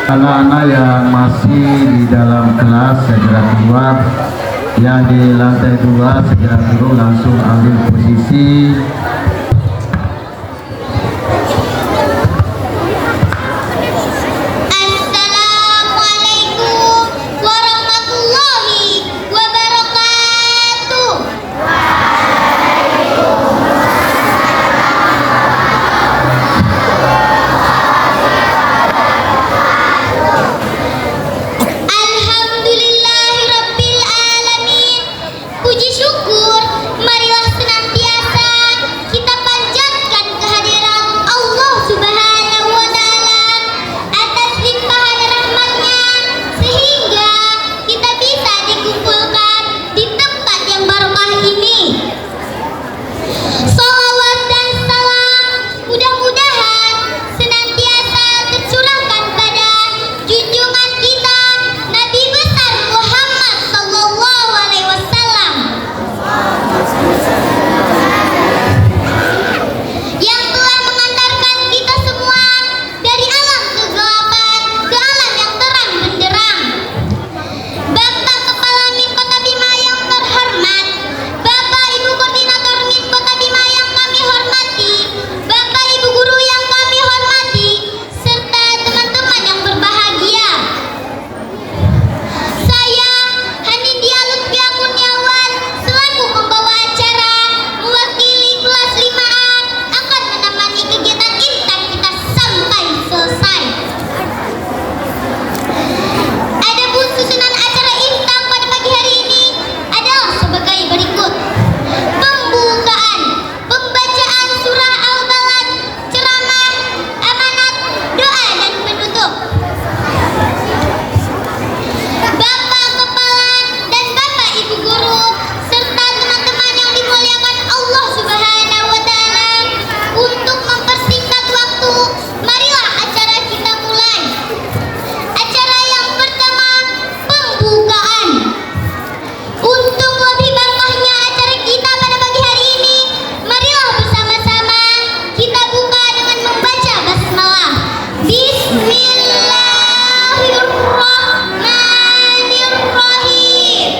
Anak-anak yang masih di dalam kelas segera keluar, yang di lantai 2 segera turun langsung ambil posisi. Assalamualaikum warahmatullahi wabarakatuh. Alhamdulillahirabbil alamin. Puji syukur marilah senantiasa kita panjatkan kehadiran Allah Subhanahu wa taala atas limpahan rahmatnya sehingga kita bisa dikumpulkan di tempat yang barokah ini. Shalawat dan salam mudah-mudahan senantiasa tercurahkan pada junjungan kita Nabi besar Muhammad sallallahu alaihi wasallam yang telah mengantarkan kita semua dari alam kegelapan ke alam yang terang benderang. Bapak Kepala Min Kota Bima yang terhormat, Bapak Ibu Koordinator Min Kota Bima yang kami hormati, Bapak Ibu Guru yang kami hormati, serta teman-teman yang berbahagia. Saya Hanindya Lutfia Kurniawan selaku pembawa acara mewakili kelas 5A akan menemani kegiatan intan kita sampai selesai. Adapun susunan acara intan pada pagi hari ini adalah sebagai berikut: pembukaan, pembacaan surah Al-Balad, ceramah, amanat, doa dan penutup. Bapak Kepala dan Bapak Ibu Guru serta teman-teman yang dimuliakan Allah Subhanahu wa taala, untuk mempersingkat waktu, marilah acara kita mulai. Acara yang pertama, pembukaan. Untuk lebih barokahnya acara kita pada pagi hari ini, marilah bersama-sama kita buka dengan membaca basmalah. Bismillahirrahmanirrahim.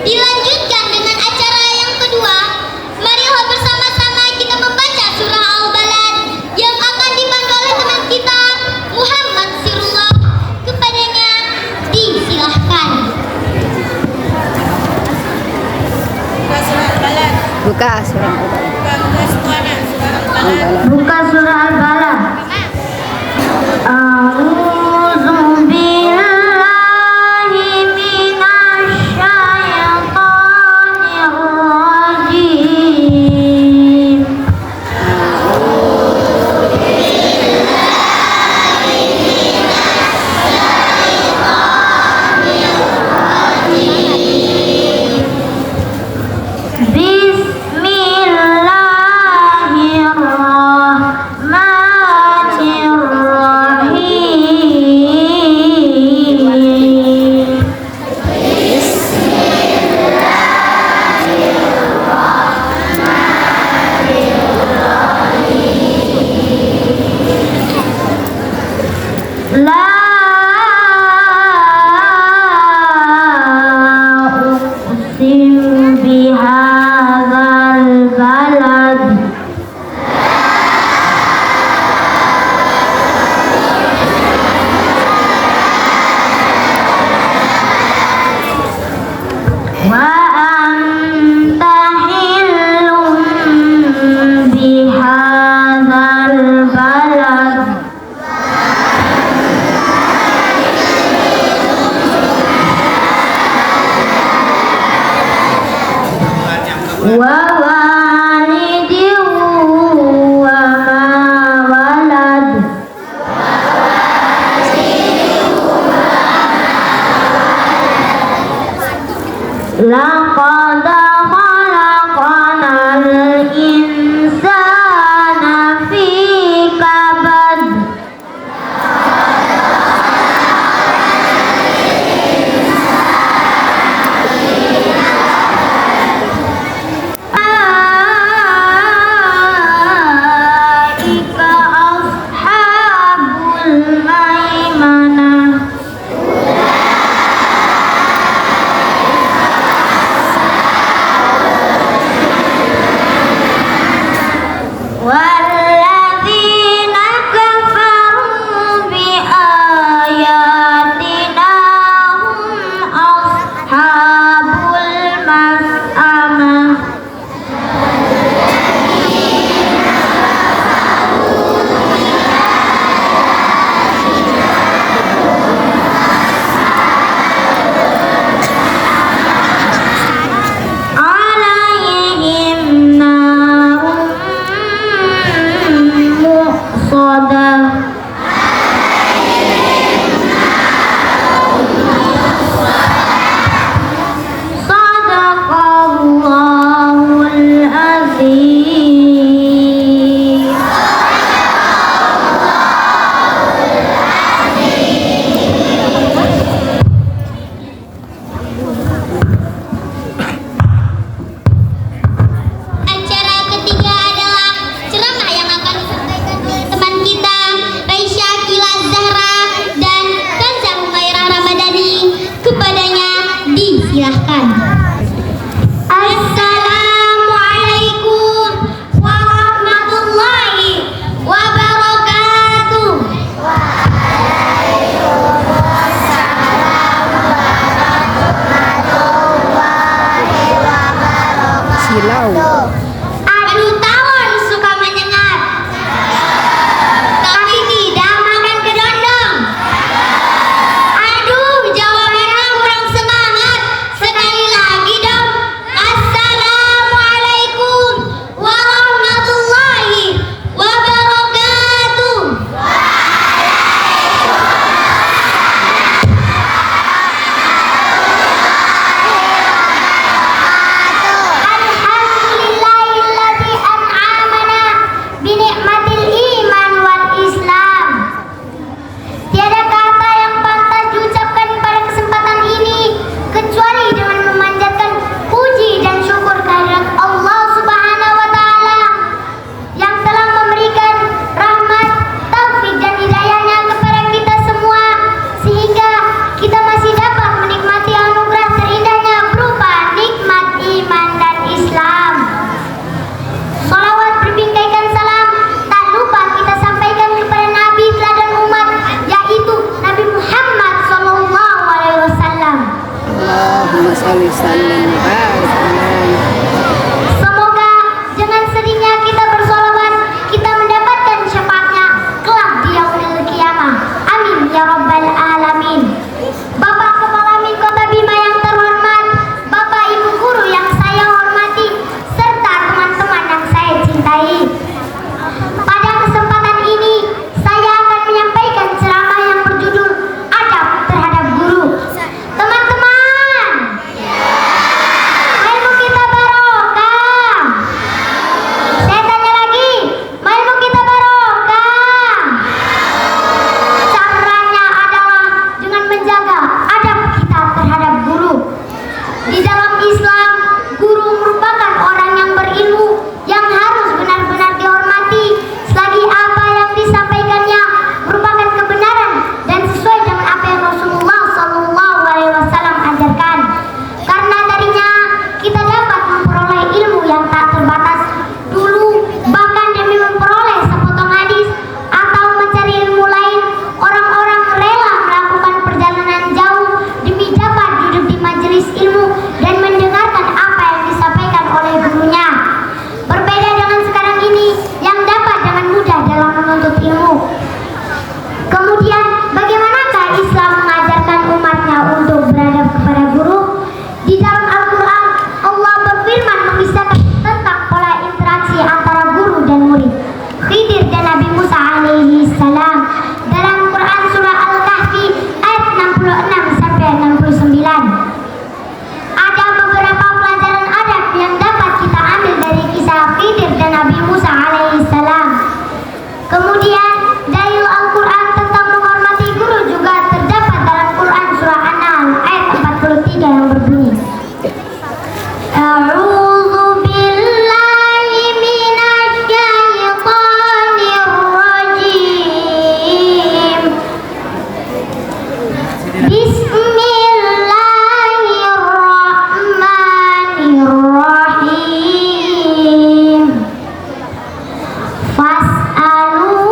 Dilanjutkan dengan acara yang kedua, marilah bersama-sama kita membaca surah Al-Balad yang akan dipandu oleh teman kita Muhammad Sirullah. Kepadanya disilahkan. Buka surah Al-Balad. Buka surah Al-Balad. A'udzu billahi minasy syaithanir rajim. wa walidin wa ma walad. Laqad khalaqnal insana fi kabad. Ulaika ashabul maimanah. Walladzina kafaru bi ayatina hum ashabul mas'amah. Alaihim narun muqsadah. Sadaqallahul azim. Acara ketiga adalah ceramah yang akan disampaikan oleh teman kita Raisya Kila Zahra dan Kanza Humairah Ramadhani. Kepadanya disilahkan. Assalamualaikum warahmatullahi wabarakatuh. Silau. Aduh tawon suka menyengat, tapi tidak makan kedondong. Aduh jawabannya kurang semangat. Sekali lagi dong. Assalamualaikum warahmatullahi wabarakatuh. Alhamdulillah A'udzu billahi minasyaitonir rajim. Bismillahirrahmanirrahim. Fas'alu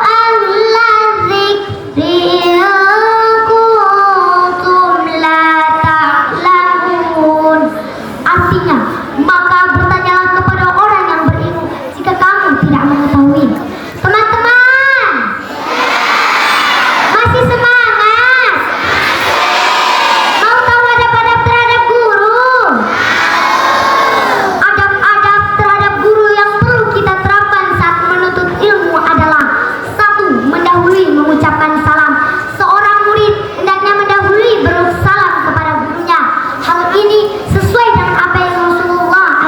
ahla dzikri in kuntum la ta'lamun. Artinya, maka bertanyalah kepada orang yang berilmu jika kamu tidak mengetahui. Teman-teman, masih semangat? Mau tahu adab-adab terhadap guru? Adab-adab terhadap guru yang perlu kita terapkan saat menuntut ilmu adalah: 1. Mendahului mengucapkan salam. Seorang murid hendaknya mendahului bersalam kepada gurunya. Hal ini sesuai dengan apa yang Rasulullah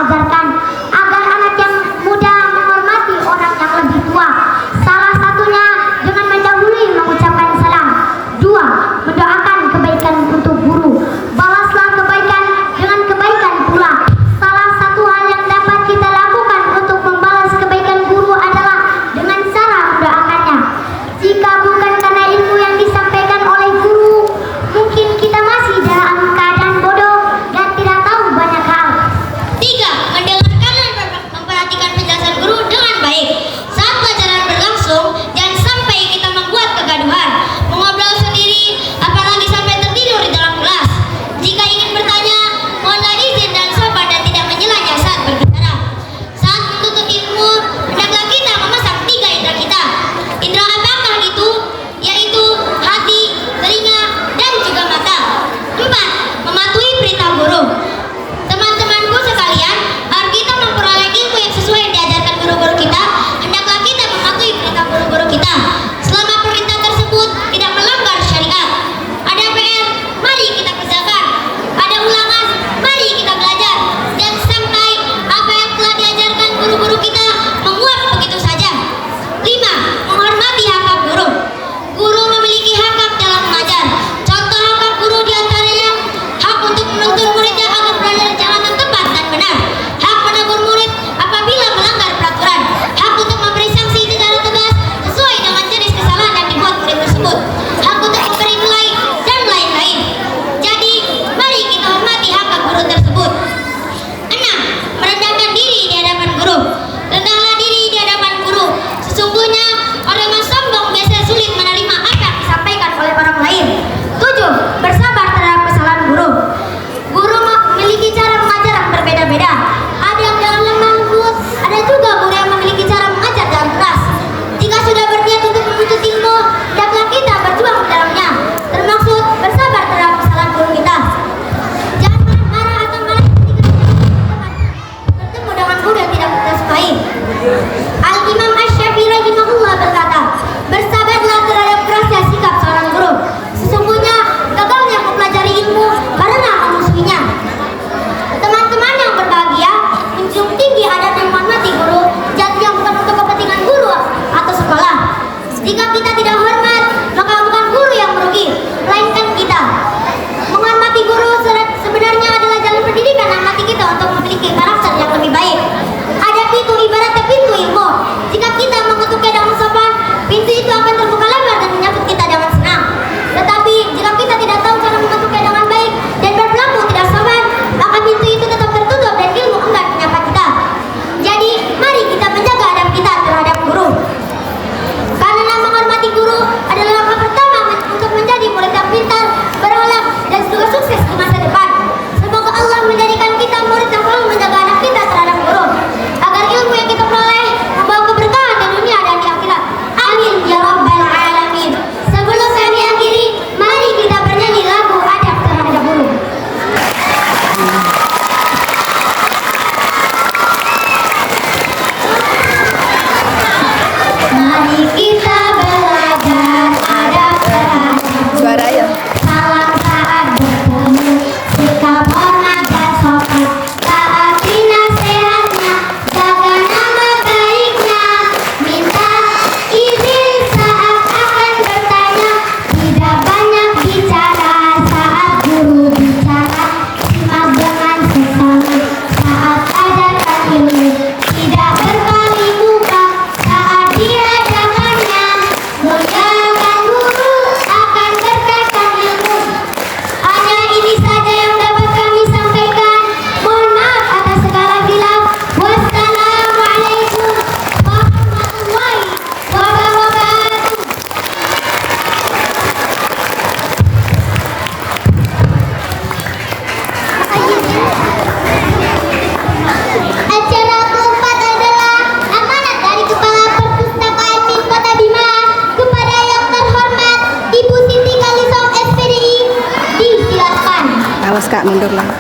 mundur lang.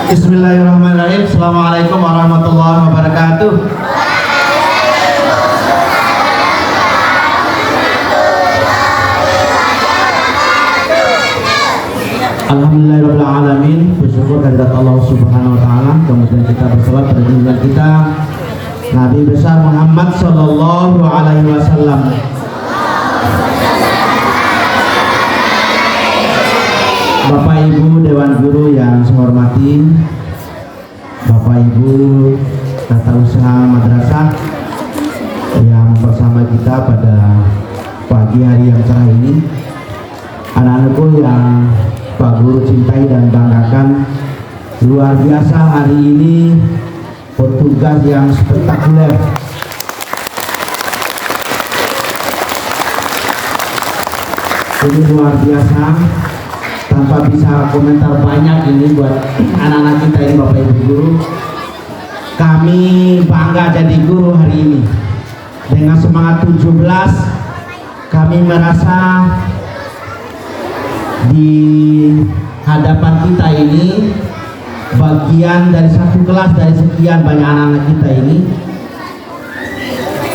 Bismillahirrahmanirrahim. Assalamualaikum warahmatullahi wabarakatuh. Alhamdulillahirrahmanirrahim. Bersyukur kehadirat Allah Subhanahu wa Ta'ala. Kemudian kita bersolat pada junjungan kita Nabi besar Muhammad Sallallahu Alaihi Wasallam. Bapak Ibu Dewan Guru yang saya hormati, Bapak Ibu Tata Usaha Madrasah yang bersama kita pada pagi hari yang cerah ini, anak-anakku yang Pak Guru cintai dan banggakan, luar biasa hari ini petugas yang spektakuler. Ini luar biasa, tanpa bisa komentar banyak ini buat anak-anak kita ini, Bapak Ibu Guru. Kami bangga jadi guru hari ini. Dengan semangat 17, kami merasa di hadapan kita ini bagian dari satu kelas dari sekian banyak anak-anak kita ini,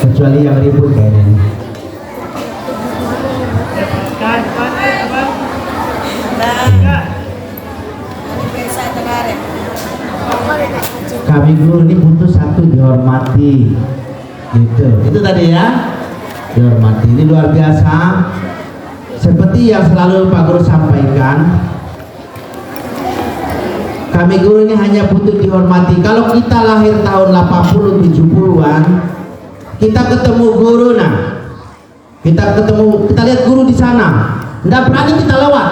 kecuali yang ribut kayaknya ini. Kami guru ini butuh satu dihormati, gitu. Itu tadi ya, dihormati. Ini luar biasa. Seperti yang selalu Pak Guru sampaikan, kami guru ini hanya butuh dihormati. Kalau kita lahir tahun 80 70-an, kita ketemu guru, kita lihat guru di sana, tidak berani kita lewat.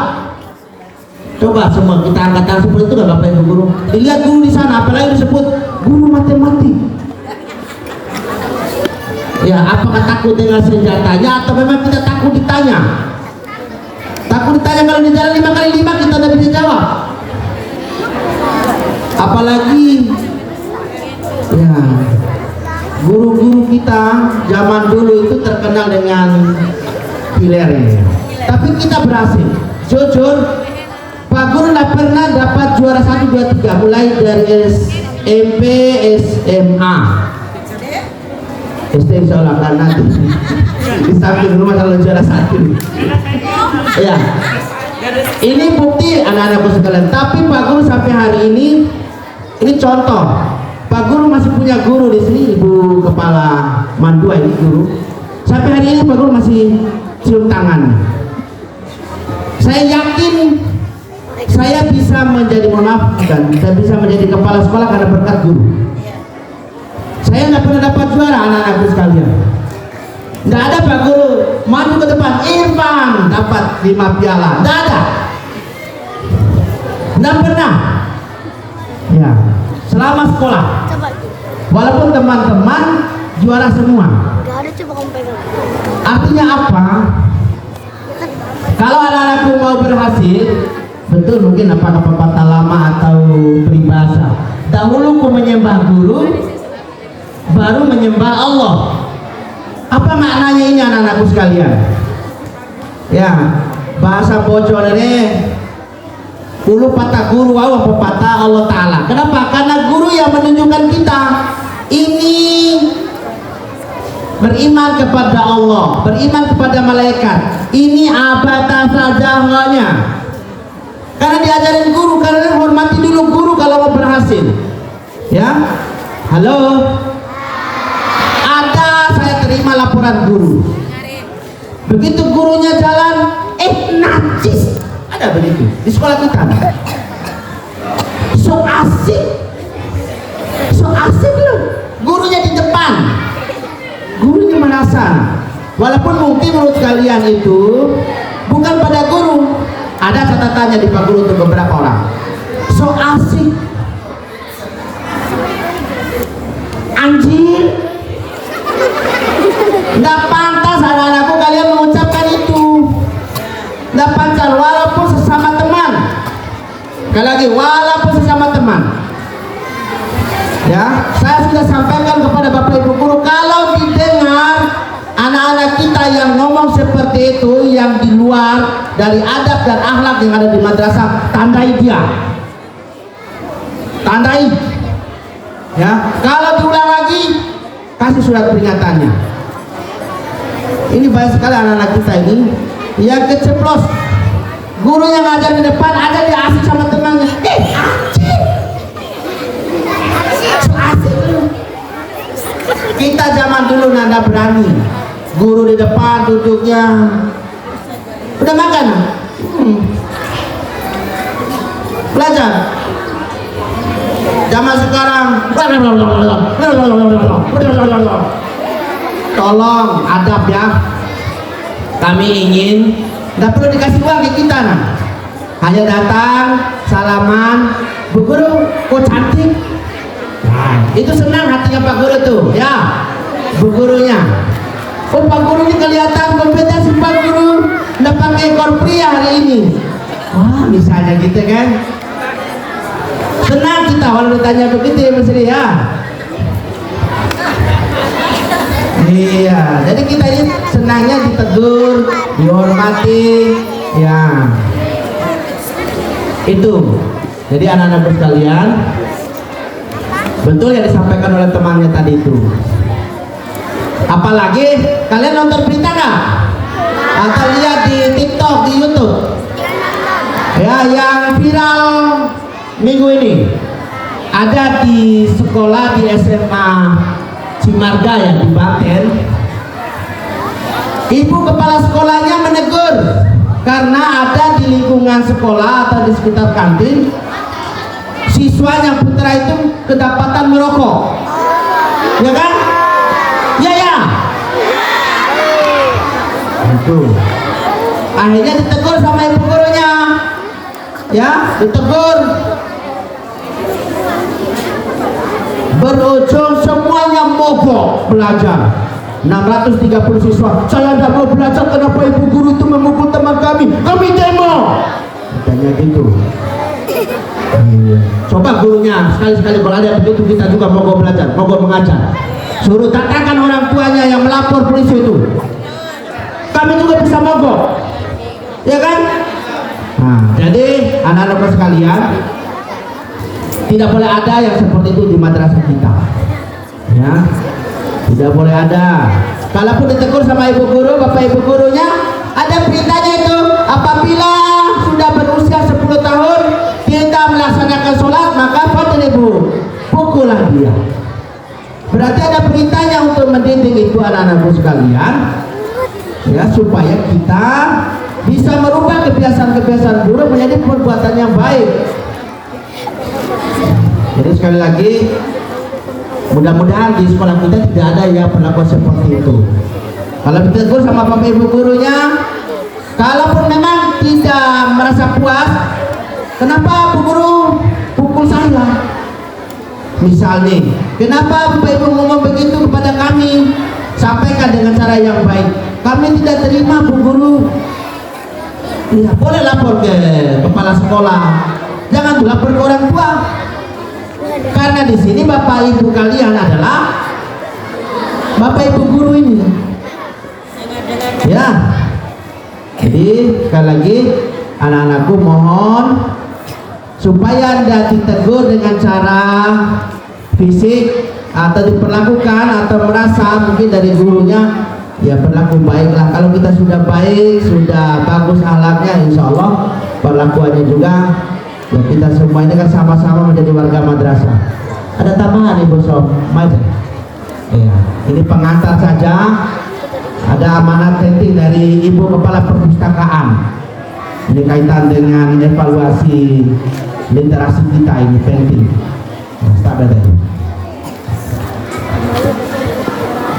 Coba semua kita angkat tangan seperti itu, nggak Bapak Ibu Guru? Dilihat guru di sana, apalagi disebut guru matematik. Ya, apakah takut dengan senjatanya atau memang kita takut ditanya? Takut ditanya kalau di jalan 5 kali 5 kita tidak bisa jawab. Apalagi ya, guru-guru kita zaman dulu itu terkenal dengan pilernya. Tapi kita berhasil. Jujur, Pak Guru tidak pernah dapat juara 1, 2, 3 mulai dari SMP, SMA. SD insya Allah akan nanti di samping rumah kalau juara 1. Ya, ini bukti anak-anakku sekalian. Tapi Pak Guru sampai hari ini contoh. Pak Guru masih punya guru di sini, Ibu Kepala Mandua ini guru. Sampai hari ini Pak Guru masih cium tangan. Saya yakin saya bisa menjadi, mohon maaf, dan saya bisa menjadi kepala sekolah karena berkat guru. Saya nggak pernah dapat juara anak-anakku sekalian. Nggak ada Pak Guru maju ke depan, Irfan dapat 5 piala. Nggak ada. Nggak pernah. Ya, selama sekolah. Walaupun teman-teman juara semua. Artinya apa? Kalau anak-anakku mau berhasil, betul mungkin apakah pepatah lama atau peribahasa. Dahulu ku menyembah guru, baru menyembah Allah. Apa maknanya ini anak-anakku sekalian? Ya, bahasa bocor ini ulu patah guru wa pepatah Allah Ta'ala. Kenapa? Karena guru yang menunjukkan kita ini beriman kepada Allah, beriman kepada malaikat. Ini abata sajahnya. Karena diajarin guru, karena hormati dulu guru kalau mau berhasil. Ya, halo. Ada saya terima laporan guru. Begitu gurunya jalan, najis. Ada begitu di sekolah kita. So asik loh. Gurunya di depan. Gurunya merasa. Walaupun mungkin menurut kalian itu bukan pada guru. Ada catatannya di Pak Guru untuk beberapa orang. So asik. Anjing. Nggak pantas anak-anakku kalian mengucapkan itu. walaupun sesama teman. Sekali lagi, walaupun sesama teman. Ya, saya sudah sampaikan kepada Bapak Ibu guru, kalau didengar anak-anak kita yang ngomong seperti itu, yang di luar dari adab dan akhlak yang ada di madrasah, tandai dia. Tandai. Ya, kalau diulang lagi, kasih surat peringatannya. Ini banyak sekali anak-anak kita ini yang keceplos. Guru yang ngajar di depan ada dia asik sama temannya. Kita zaman dulu nanda berani, guru di depan duduknya udah makan, belajar. Zaman sekarang tolong adab ya, kami ingin, nggak perlu dikasih uang ke kita nah. Hanya datang salaman, Bu Guru kok cantik. Nah, itu senang hatinya Pak Guru tuh, ya, Bu Gurunya. Oh, Pak Guru ini kelihatan kompetensi Pak Guru, nggak pakai ekor pria hari ini. Wah, misalnya gitu kan. Senang kita kalau ditanya begitu ya, Mas Ri, ya. Iya, jadi kita ini senangnya ditegur, dihormati, ya. Itu. Jadi anak-anak sekalian, betul yang disampaikan oleh temannya tadi itu. Apalagi kalian nonton berita nggak? Atau lihat di TikTok, di YouTube? Ya, yang viral minggu ini ada di sekolah di SMA Cimarga ya, di Banten. Ibu kepala sekolahnya menegur karena ada di lingkungan sekolah atau di sekitar kantin siswanya putra itu kedapatan merokok, ya kan? Ya ya. Itu. Akhirnya ditegur sama ibu gurunya, ya, ditegur. Berujung semuanya mogok belajar. 630 siswa, saya tidak mau belajar kenapa ibu guru itu memukul teman kami demo. Katanya gitu. Coba gurunya sekali-sekali kalau ada begitu, kita juga mogok belajar, mogok mengajar. Suruh katakan orang tuanya yang melapor polisi itu, kami juga bisa mogok, ya kan? Nah, jadi anak-anak sekalian, tidak boleh ada yang seperti itu di madrasah kita, ya. Tidak boleh ada. Kalaupun ditegur sama ibu guru, bapak ibu gurunya, ada perintahnya itu, apabila sudah berusia 10 tahun tidak melaksanakan sholat, maka fadil ibu, pukullah dia. Berarti ada perintahnya untuk mendidik itu anak-anakku sekalian, ya, supaya kita bisa merubah kebiasaan-kebiasaan buruk menjadi perbuatan yang baik. Jadi sekali lagi, mudah-mudahan di sekolah kita tidak ada yang perlakuan seperti itu. Kalau ditegur sama bapak ibu gurunya, kalaupun memang tidak merasa puas, kenapa bu guru pukul saya? Misalnya, kenapa bapak ibu ngomong begitu kepada kami? Sampaikan dengan cara yang baik. Kami tidak terima bu guru. Ya, boleh lapor ke kepala sekolah. Jangan lapor ke orang tua. Karena di sini bapak ibu kalian adalah bapak ibu guru ini, ya. Jadi sekali lagi anak-anakku mohon supaya Anda ditegur dengan cara fisik atau diperlakukan atau merasa mungkin dari gurunya ya berlaku baiklah. Kalau kita sudah baik, sudah bagus akhlaknya, insya Allah perlakuannya juga. Ya, kita semua ini kan sama-sama menjadi warga madrasah. Ada tambahan Ibu Sob? Ya, ini pengantar saja. Ada amanat penting dari Ibu Kepala Perpustakaan. Ini kaitan dengan evaluasi literasi kita, ini penting.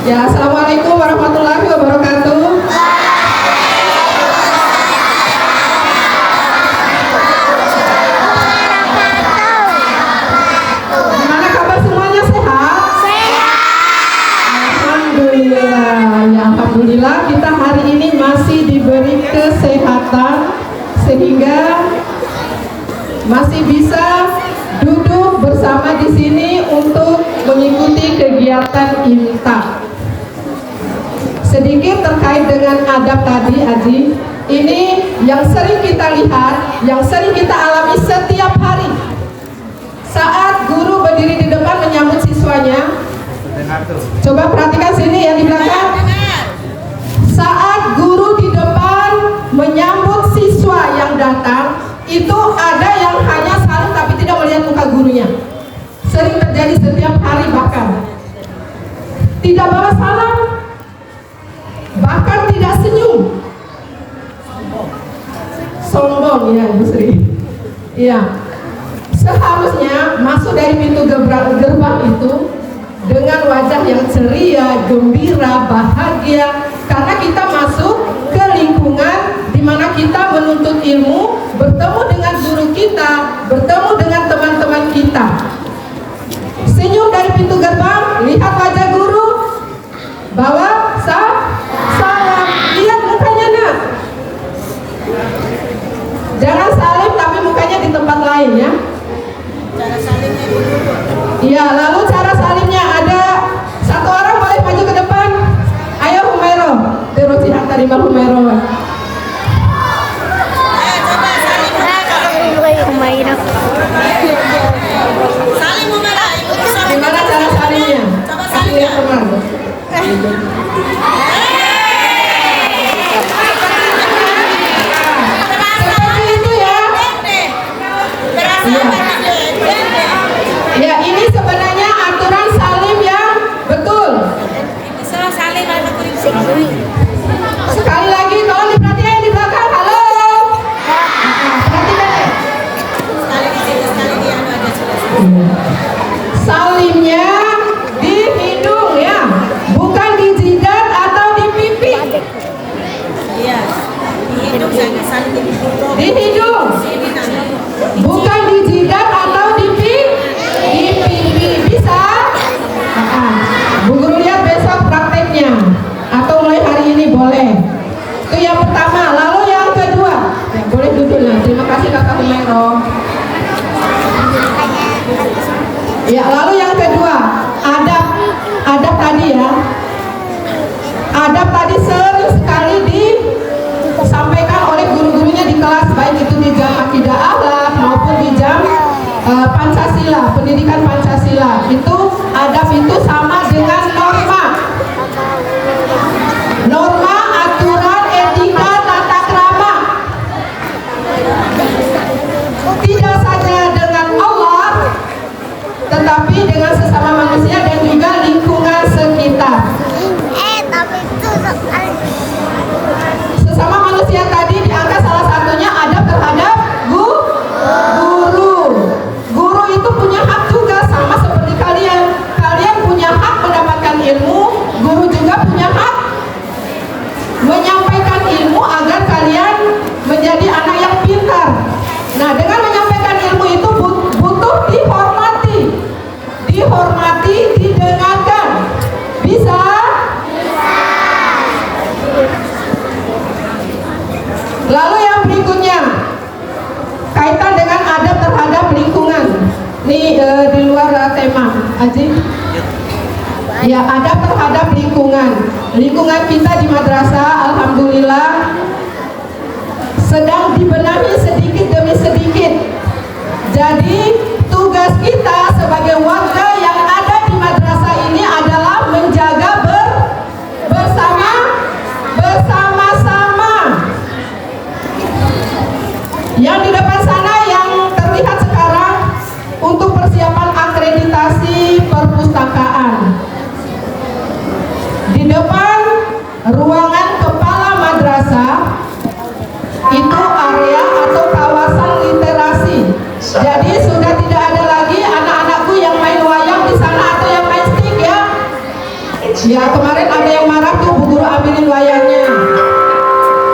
Ya, assalamualaikum warahmatullahi wabarakatuh. Alhamdulillah kita hari ini masih diberi kesehatan sehingga sehingga masih bisa duduk bersama di sini untuk mengikuti kegiatan imtak. Sedikit terkait dengan adab tadi, Aji. Ini yang sering kita lihat, yang sering kita alami setiap hari. Saat guru berdiri di depan menyambut siswanya, coba perhatikan sini yang di belakang. Saat guru di depan menyambut siswa yang datang, itu ada yang hanya salim tapi tidak melihat muka gurunya. Sering terjadi setiap hari, bahkan tidak balas salam, bahkan tidak senyum. Sombong ya, Bu Sri. Iya. Seharusnya masuk dari pintu gerbang itu dengan wajah yang ceria, gembira, bahagia, karena kita masuk ke lingkungan di mana kita menuntut ilmu, bertemu dengan guru kita, bertemu dengan teman-teman kita. Senyum dari pintu gerbang, lihat wajah guru, bawa salam, lihat mukanya nak. Jangan salim tapi mukanya di tempat lain ya. Cara salimnya dulu. Iya, lalu cara salimnya ada satu orang boleh maju ke depan. Ayo Humairo, terus lihat tadi Humairo. Coba salim Humaira. Salim Umara, ikuti salim. Gimana cara salimnya? Coba Kasih salim lihat ya. teman. Seperti itu ya. Iya. Ya, ini sebenarnya aturan salim yang betul. Salim ada kuring. Sekali lagi tolong diperhatikan di belakang. Halo. Perhatikan ya. Sekali di sini, sekali di anu ada sudah. Salimnya di hidung ya, bukan di jidat atau di pipi. Iya. Di hidung saya salim di hidung. Di hidung, Sini nanti. bukan di jidat atau di pipi. Bisa? Bu Guru lihat besok prakteknya atau mulai hari ini boleh. Itu yang pertama. Lalu yang kedua, ya, boleh duduk lah. Terima kasih Kakak Humero. Ya, lalu yang kedua, adab tadi ya. Adab tadi sering sekali disampaikan oleh guru-gurunya di kelas, baik itu di jam akidah akhlak maupun di jam Pancasila, pendidikan Pancasila. Itu adab itu sama dengan norma, aturan, etika, tata krama. Tidak saja dengan Allah, tetapi dengan sesama manusia dan juga lingkungan sekitar. Sesama manusia tadi diangkat salah satunya adab terhadap guru. Guru itu punya hak juga, sama seperti kalian. Kalian punya hak mendapatkan ilmu, guru juga punya hak menyampaikan ilmu agar kalian menjadi anak yang pintar. Nah, dengan menyampaikan ilmu itu butuh dihormati, didengarkan. Bisa? Lalu yang berikutnya kaitan dengan adab terhadap lingkungan. Ini di luar tema, Aji. Ya, adab terhadap lingkungan. Lingkungan kita di madrasah, alhamdulillah, sedang dibenahi sedikit demi sedikit. Jadi tugas kita sebagai warga yang ada di madrasah ini adalah menjaga bersama-sama. Yang di depan sana yang terlihat sekarang untuk persiapan akreditasi perpustakaan. Di depan ruangan kepala madrasah itu area atau kawasan literasi. Jadi sudah tidak ada lagi anak-anakku yang main wayang di sana atau yang main stick ya. Ya, kemarin ada yang marah tuh Bu Guru ambilin wayangnya.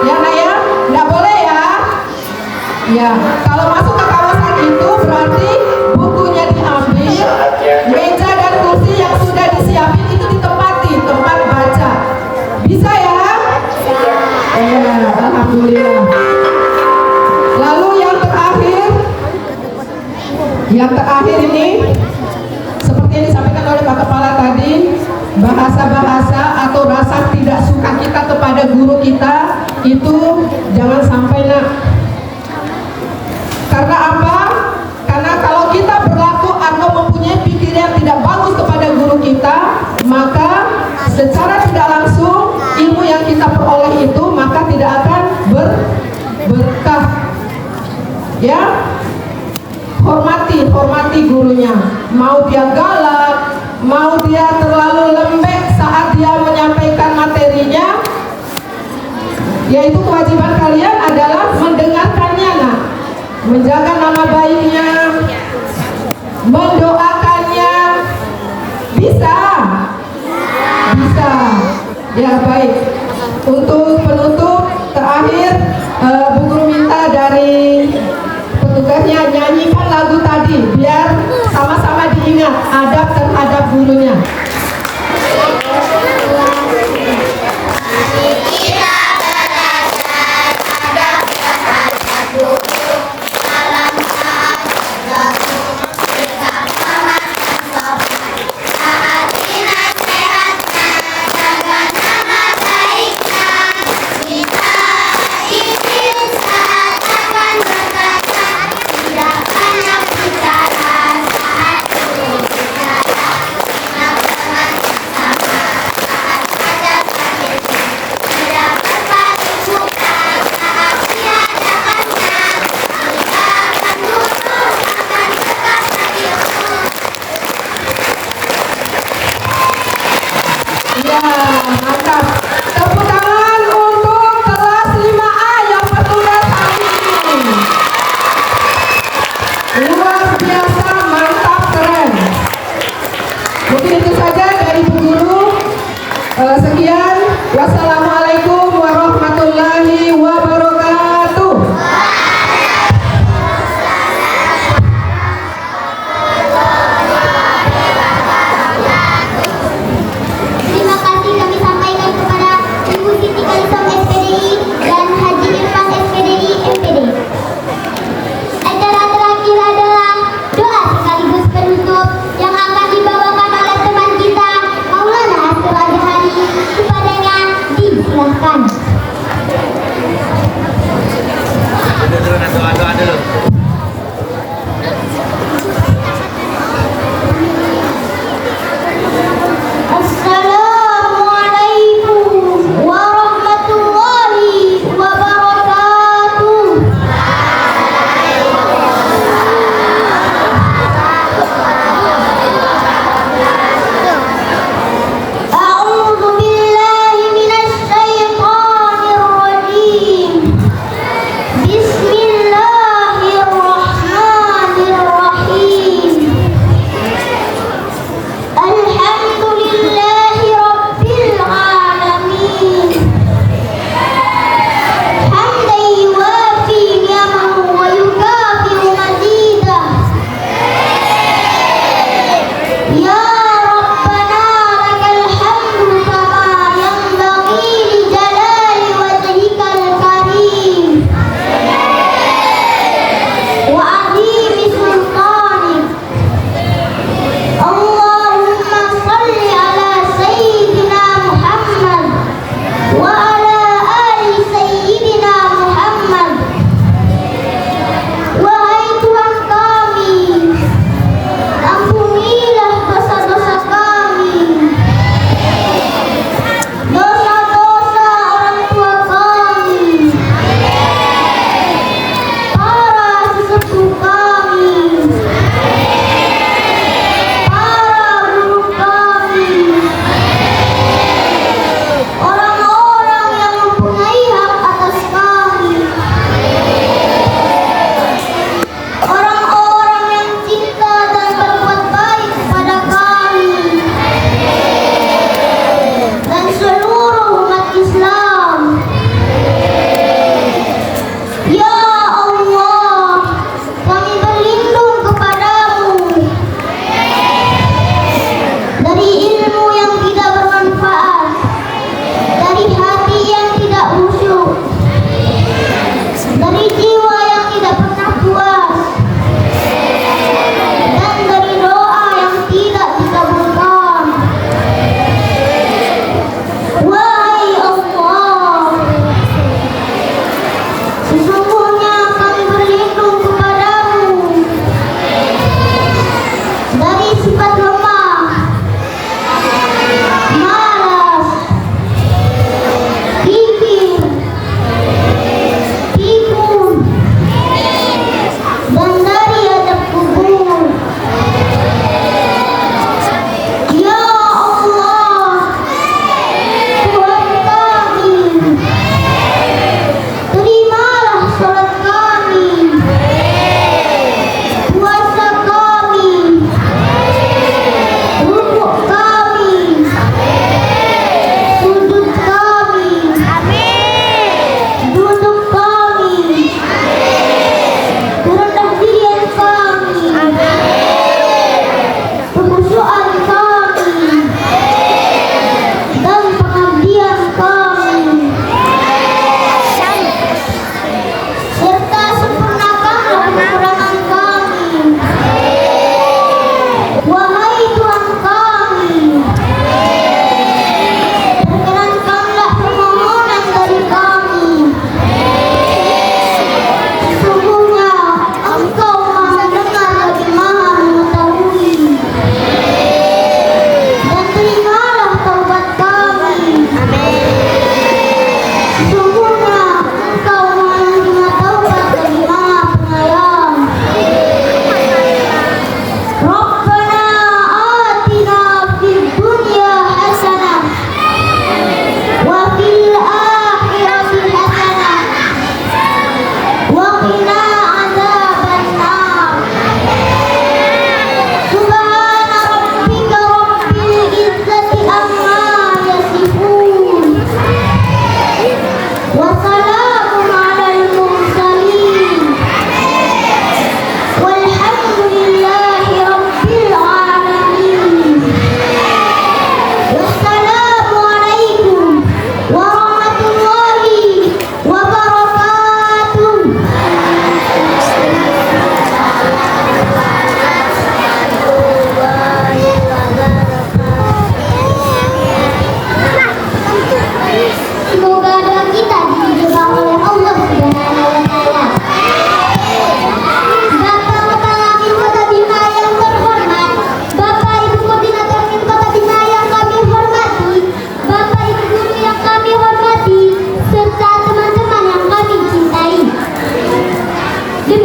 Ya nak ya, nggak boleh ya. Ya, kalau masuk ke kawasan itu berarti bukunya diambil, meja dan kursi yang sudah disiapin itu ditempati, tempat baca. Bisa ya? Alhamdulillah. Lalu yang terakhir ini seperti yang disampaikan oleh Pak Kepala tadi, bahasa-bahasa atau rasa tidak suka kita kepada guru kita itu jangan sampai nak. Karena apa? Karena kalau kita berlaku atau mempunyai pikiran yang tidak bagus kepada guru kita, maka secara tidak langsung ilmu yang kita peroleh itu maka tidak akan berkah. Ya, hormati gurunya. Mau dia galak, mau dia terlalu lembek saat dia menyampaikan materinya, yaitu kewajiban kalian adalah mendengarkannya, nak, menjaga nama baiknya, mendoakannya. Bisa. Ya baik. Untuk penutup terakhir, Bu Guru minta dari petugasnya nyanyikan lagu tadi biar sama-sama diingat adab terhadap gurunya.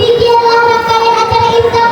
Demikianlah rangkaian acara iftar